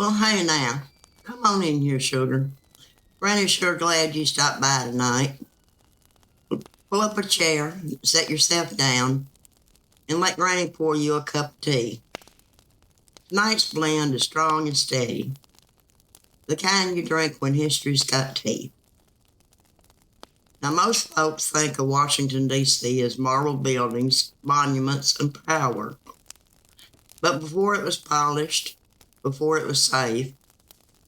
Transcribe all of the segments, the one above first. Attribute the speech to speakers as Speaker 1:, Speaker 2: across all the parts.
Speaker 1: Well, hey now. Come on in here, sugar. Granny's sure glad you stopped by tonight. Pull up a chair, set yourself down, and let Granny pour you a cup of tea. Tonight's blend is strong and steady, the kind you drink when history's got teeth. Now, most folks think of Washington, D.C. as marble buildings, monuments, and power. But before it was polished, before it was safe,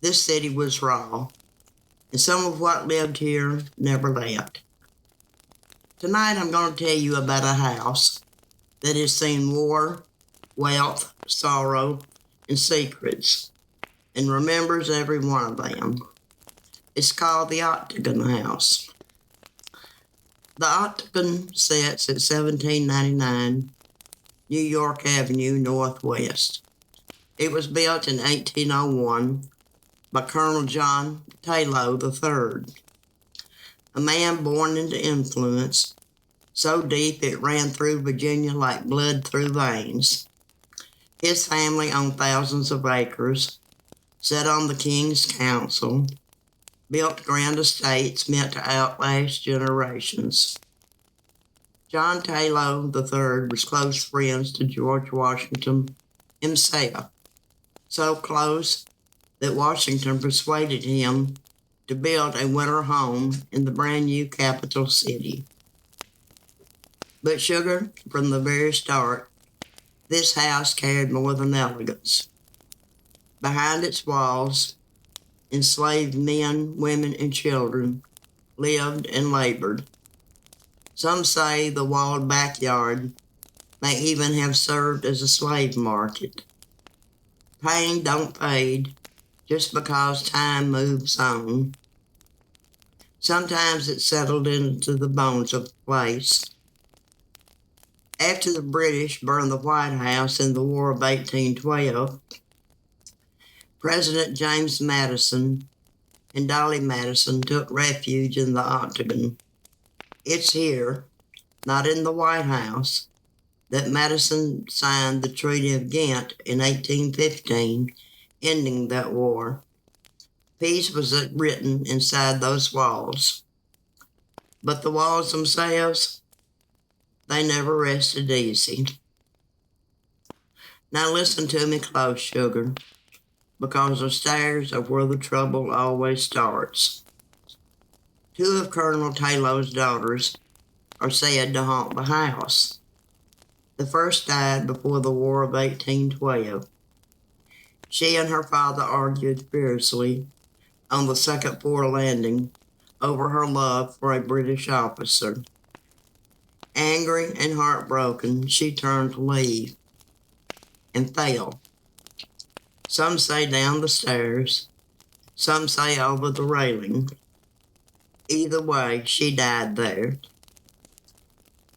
Speaker 1: this city was raw, and some of what lived here never left. Tonight I'm going to tell you about a house that has seen war, wealth, sorrow, and secrets, and remembers every one of them. It's called the Octagon House. The Octagon sits at 1799 New York Avenue Northwest. It was built in 1801 by Colonel John Taylor III, a man born into influence so deep it ran through Virginia like blood through veins. His family owned thousands of acres, sat on the King's Council, built grand estates meant to outlast generations. John Taylor III was close friends to George Washington himself, so close that Washington persuaded him to build a winter home in the brand new capital city. But sugar, from the very start, this house carried more than elegance. Behind its walls, enslaved men, women, and children lived and labored. Some say the walled backyard may even have served as a slave market. Pain don't fade just because time moves on. Sometimes it settled into the bones of the place. After the British burned the White House in the War of 1812, President James Madison and Dolly Madison took refuge in the Octagon. It's here, not in the White House, that Madison signed the Treaty of Ghent in 1815, ending that war. Peace was written inside those walls. But the walls themselves, they never rested easy. Now listen to me close, sugar, because the stairs are where the trouble always starts. Two of Colonel Taylor's daughters are said to haunt the house. The first died before the War of 1812. She and her father argued fiercely on the second floor landing over her love for a British officer. Angry and heartbroken, she turned to leave and fell. Some say down the stairs, some say over the railing. Either way, she died there.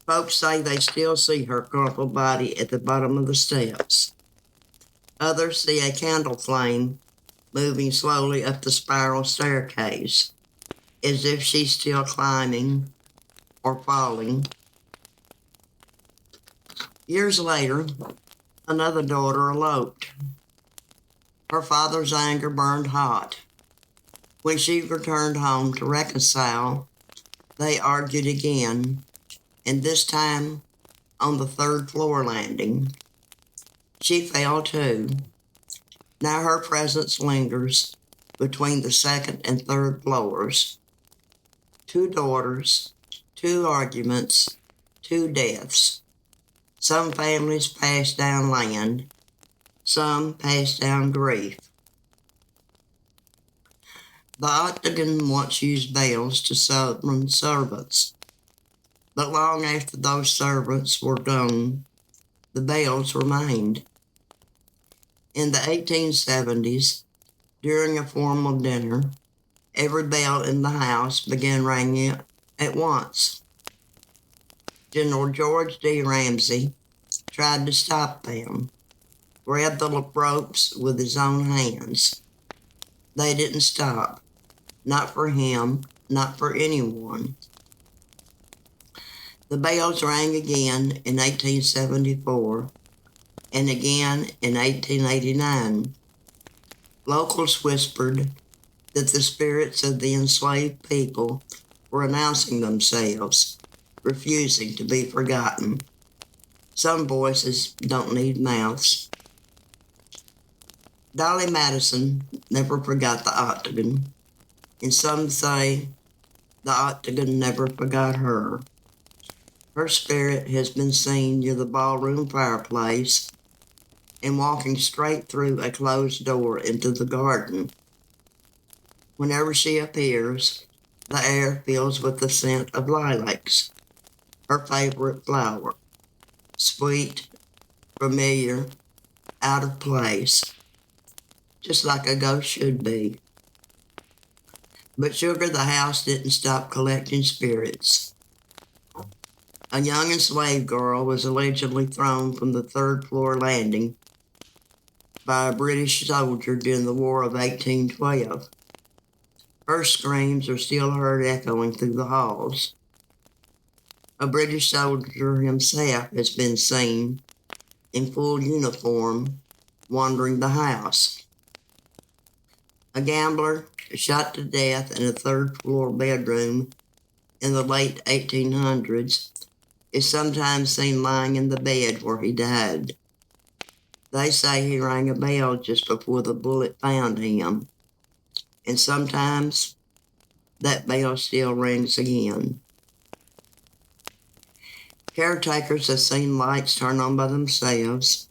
Speaker 1: Folks say they still see her crumpled body at the bottom of the steps. Others see a candle flame moving slowly up the spiral staircase, as if she's still climbing or falling. Years later, another daughter eloped. Her father's anger burned hot. When she returned home to reconcile, they argued again, and this time on the third floor landing. She fell too. Now her presence lingers between the second and third floors. Two daughters, two arguments, two deaths. Some families pass down land, some pass down grief. The Octagon once used bells to summon servants, but long after those servants were gone, the bells remained. In the 1870s, during a formal dinner, every bell in the house began ringing at once. General George D. Ramsey tried to stop them, grabbed the ropes with his own hands. They didn't stop. Not for him, not for anyone. The bells rang again in 1874 and again in 1889. Locals whispered that the spirits of the enslaved people were announcing themselves, refusing to be forgotten. Some voices don't need mouths. Dolly Madison never forgot the Octagon, and some say the Octagon never forgot her. Her spirit has been seen near the ballroom fireplace and walking straight through a closed door into the garden. Whenever she appears, the air fills with the scent of lilacs, her favorite flower, sweet, familiar, out of place, just like a ghost should be. But Sugar the house didn't stop collecting spirits. A young enslaved girl was allegedly thrown from the third-floor landing by a British soldier during the War of 1812. Her screams are still heard echoing through the halls. A British soldier himself has been seen in full uniform wandering the house. A gambler shot to death in a third-floor bedroom in the late 1800s is sometimes seen lying in the bed where he died. They say he rang a bell just before the bullet found him, and sometimes that bell still rings again. Caretakers have seen lights turn on by themselves,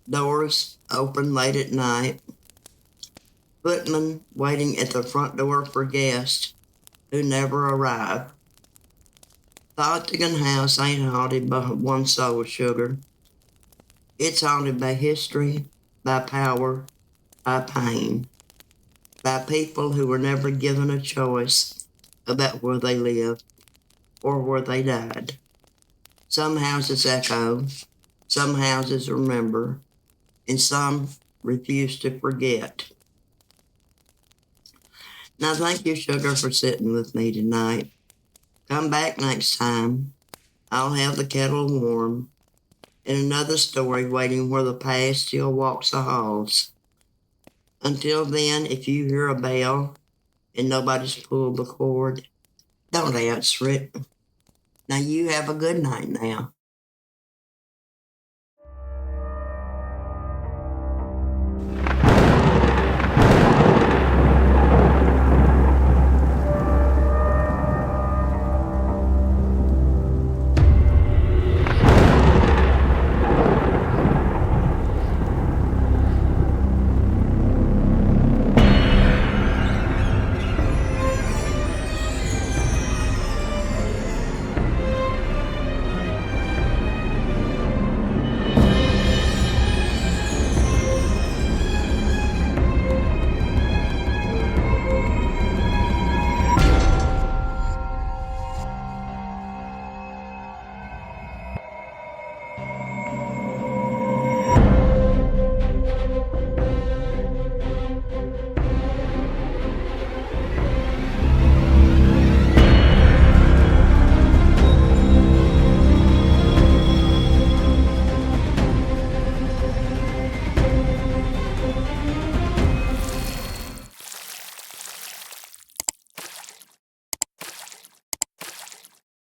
Speaker 1: doors open late at night, footmen waiting at the front door for guests who never arrive. The Octagon House ain't haunted by one soul, Sugar. It's haunted by history, by power, by pain, by people who were never given a choice about where they lived or where they died. Some houses echo, some houses remember, and some refuse to forget. Now, thank you, Sugar, for sitting with me tonight. Come back next time. I'll have the kettle warm and another story waiting where the past still walks the halls. Until then, if you hear a bell and nobody's pulled the cord, don't answer it. Now, you have a good night now.